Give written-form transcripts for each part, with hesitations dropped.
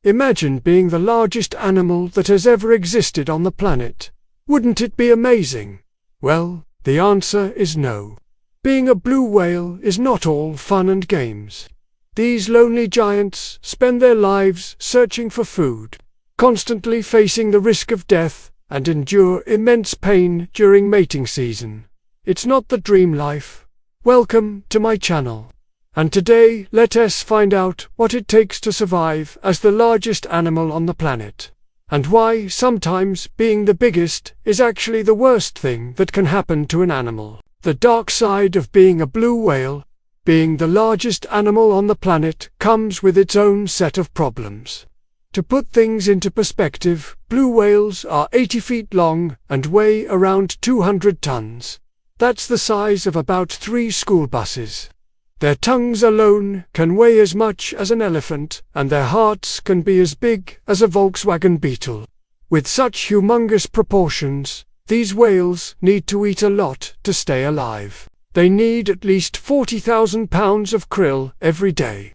Imagine being the largest animal that has ever existed on the planet. Wouldn't it be amazing? Well, the answer is no. Being a blue whale is not all fun and games. These lonely giants spend their lives searching for food, constantly facing the risk of death, and endure immense pain during mating season. It's not the dream life. Welcome to my channel. And today let us find out what it takes to survive as the largest animal on the planet, and why sometimes being the biggest is actually the worst thing that can happen to an animal. The dark side of being a blue whale. Being the largest animal on the planet comes with its own set of problems. To put things into perspective, blue whales are 80 feet long and weigh around 200 tons. That's the size of about 3 school buses. Their tongues alone can weigh as much as an elephant, and their hearts can be as big as a Volkswagen Beetle. With such humongous proportions, these whales need to eat a lot to stay alive. They need at least 40,000 pounds of krill every day.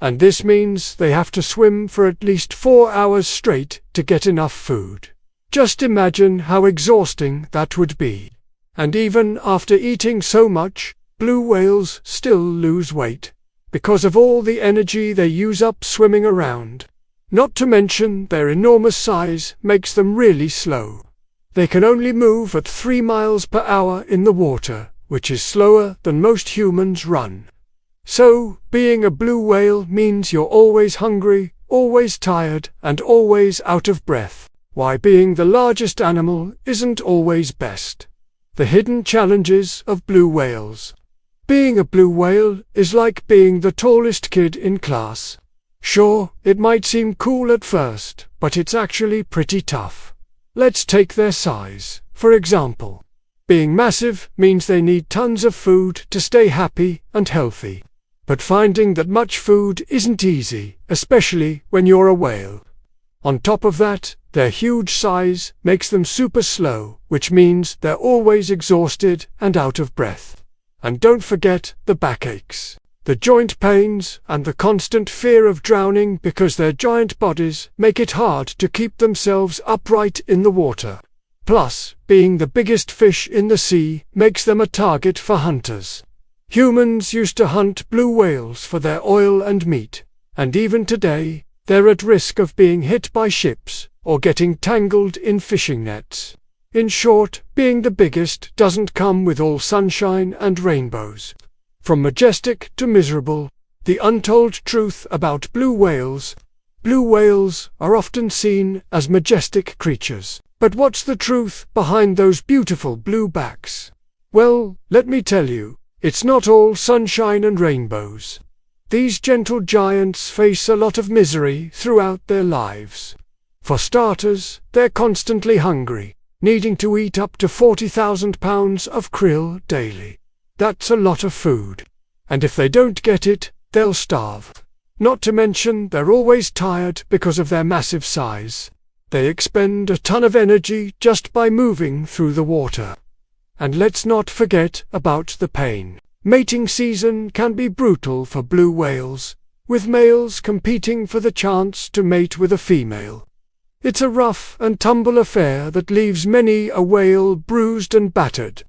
And this means they have to swim for at least 4 hours straight to get enough food. Just imagine how exhausting that would be. And even after eating so much, blue whales still lose weight, because of all the energy they use up swimming around. Not to mention their enormous size makes them really slow. They can only move at 3 miles per hour in the water, which is slower than most humans run. So, being a blue whale means you're always hungry, always tired, and always out of breath. Why being the largest animal isn't always best. The hidden challenges of blue whales. Being a blue whale is like being the tallest kid in class. Sure, it might seem cool at first, but it's actually pretty tough. Let's take their size, for example. Being massive means they need tons of food to stay happy and healthy. But finding that much food isn't easy, especially when you're a whale. On top of that, their huge size makes them super slow, which means they're always exhausted and out of breath. And don't forget the backaches, the joint pains, and the constant fear of drowning because their giant bodies make it hard to keep themselves upright in the water. Plus, being the biggest fish in the sea makes them a target for hunters. Humans used to hunt blue whales for their oil and meat, and even today, they're at risk of being hit by ships or getting tangled in fishing nets. In short, being the biggest doesn't come with all sunshine and rainbows. From majestic to miserable, the untold truth about blue whales are often seen as majestic creatures. But what's the truth behind those beautiful blue backs? Well, let me tell you, it's not all sunshine and rainbows. These gentle giants face a lot of misery throughout their lives. For starters, they're constantly hungry, needing to eat up to 40,000 pounds of krill daily. That's a lot of food. And if they don't get it, they'll starve. Not to mention they're always tired because of their massive size. They expend a ton of energy just by moving through the water. And let's not forget about the pain. Mating season can be brutal for blue whales, with males competing for the chance to mate with a female. It's a rough and tumble affair that leaves many a whale bruised and battered.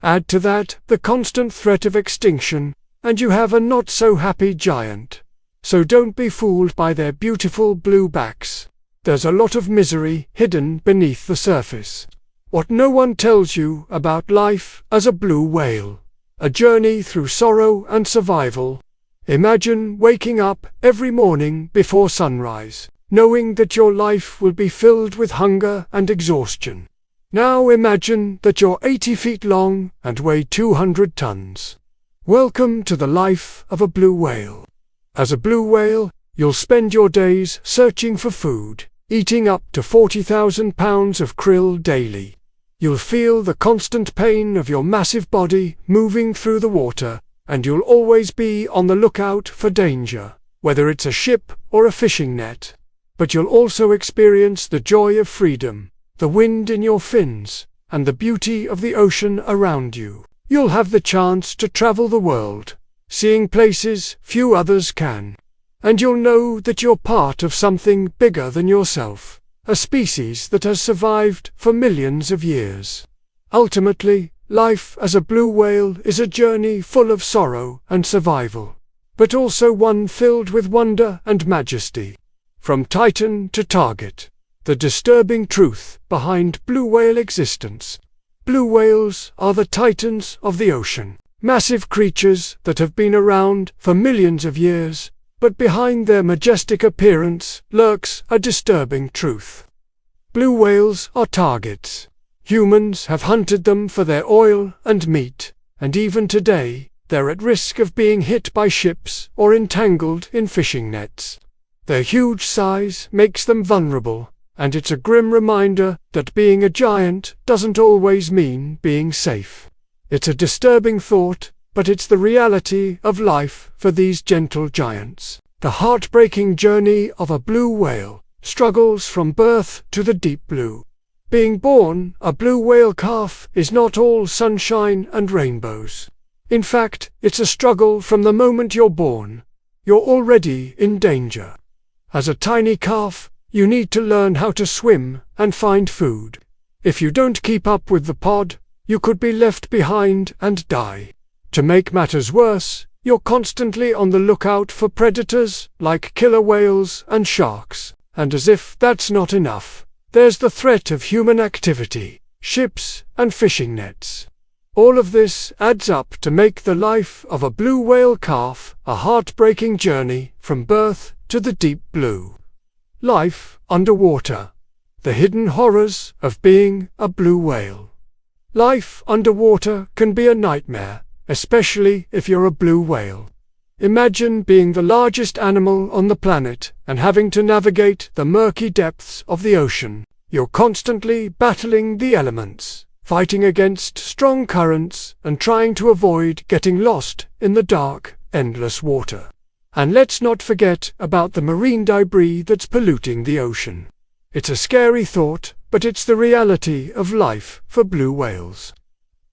Add to that the constant threat of extinction, and you have a not-so-happy giant. So don't be fooled by their beautiful blue backs. There's a lot of misery hidden beneath the surface. What no one tells you about life as a blue whale. A journey through sorrow and survival. Imagine waking up every morning before sunrise, knowing that your life will be filled with hunger and exhaustion. Now imagine that you're 80 feet long and weigh 200 tons. Welcome to the life of a blue whale. As a blue whale, you'll spend your days searching for food, eating up to 40,000 pounds of krill daily. You'll feel the constant pain of your massive body moving through the water, and you'll always be on the lookout for danger, whether it's a ship or a fishing net. But you'll also experience the joy of freedom, the wind in your fins, and the beauty of the ocean around you. You'll have the chance to travel the world, seeing places few others can. and you'll know that you're part of something bigger than yourself, a species that has survived for millions of years. Ultimately, life as a blue whale is a journey full of sorrow and survival, but also one filled with wonder and majesty. From titan to target, the disturbing truth behind blue whale existence. Blue whales are the titans of the ocean, massive creatures that have been around for millions of years, but behind their majestic appearance lurks a disturbing truth. Blue whales are targets. Humans have hunted them for their oil and meat, and even today, they're at risk of being hit by ships or entangled in fishing nets. Their huge size makes them vulnerable, and it's a grim reminder that being a giant doesn't always mean being safe. It's a disturbing thought, but it's the reality of life for these gentle giants. The heartbreaking journey of a blue whale struggles from birth to the deep blue. Being born a blue whale calf is not all sunshine and rainbows. In fact, it's a struggle from the moment you're born. You're already in danger. As a tiny calf, you need to learn how to swim and find food. If you don't keep up with the pod, you could be left behind and die. To make matters worse, you're constantly on the lookout for predators like killer whales and sharks. And as if that's not enough, there's the threat of human activity, ships and fishing nets. All of this adds up to make the life of a blue whale calf a heartbreaking journey from birth to the deep blue. Life underwater. The hidden horrors of being a blue whale. Life underwater can be a nightmare, especially if you're a blue whale. Imagine being the largest animal on the planet and having to navigate the murky depths of the ocean. You're constantly battling the elements, fighting against strong currents and trying to avoid getting lost in the dark, endless water. And let's not forget about the marine debris that's polluting the ocean. It's a scary thought, but it's the reality of life for blue whales.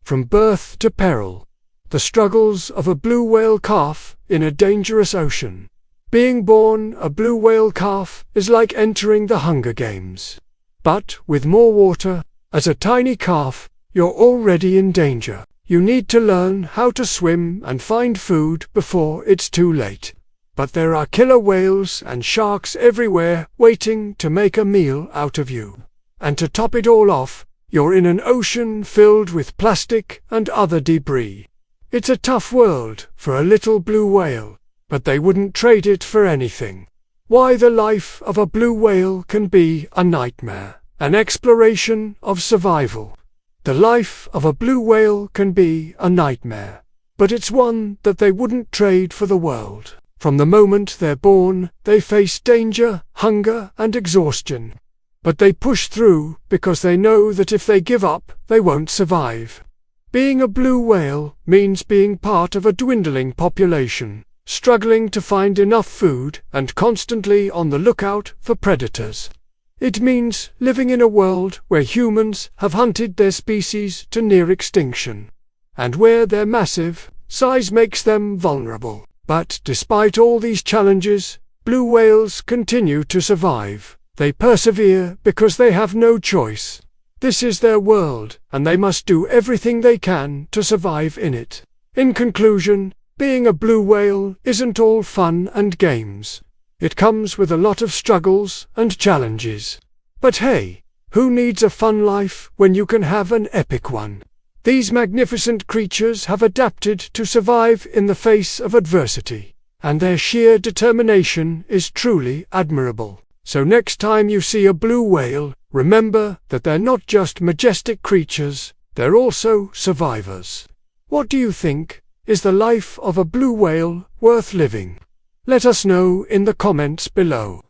From birth to peril. The struggles of a blue whale calf in a dangerous ocean. Being born a blue whale calf is like entering the Hunger Games. But with more water, as a tiny calf, you're already in danger. You need to learn how to swim and find food before it's too late. But there are killer whales and sharks everywhere waiting to make a meal out of you. And to top it all off, you're in an ocean filled with plastic and other debris. It's a tough world for a little blue whale, but they wouldn't trade it for anything. Why the life of a blue whale can be a nightmare, an exploration of survival. The life of a blue whale can be a nightmare, but it's one that they wouldn't trade for the world. From the moment they're born, they face danger, hunger, and exhaustion. But they push through because they know that if they give up, they won't survive. Being a blue whale means being part of a dwindling population, struggling to find enough food and constantly on the lookout for predators. It means living in a world where humans have hunted their species to near extinction, and where their massive size makes them vulnerable. But despite all these challenges, blue whales continue to survive. They persevere because they have no choice. This is their world, and they must do everything they can to survive in it. In conclusion, being a blue whale isn't all fun and games. It comes with a lot of struggles and challenges. But hey, who needs a fun life when you can have an epic one? These magnificent creatures have adapted to survive in the face of adversity, and their sheer determination is truly admirable. So next time you see a blue whale, remember that they're not just majestic creatures, they're also survivors. What do you think? Is the life of a blue whale worth living? Let us know in the comments below.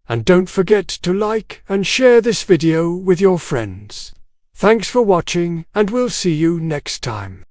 And don't forget to like and share this video with your friends. Thanks for watching, and we'll see you next time.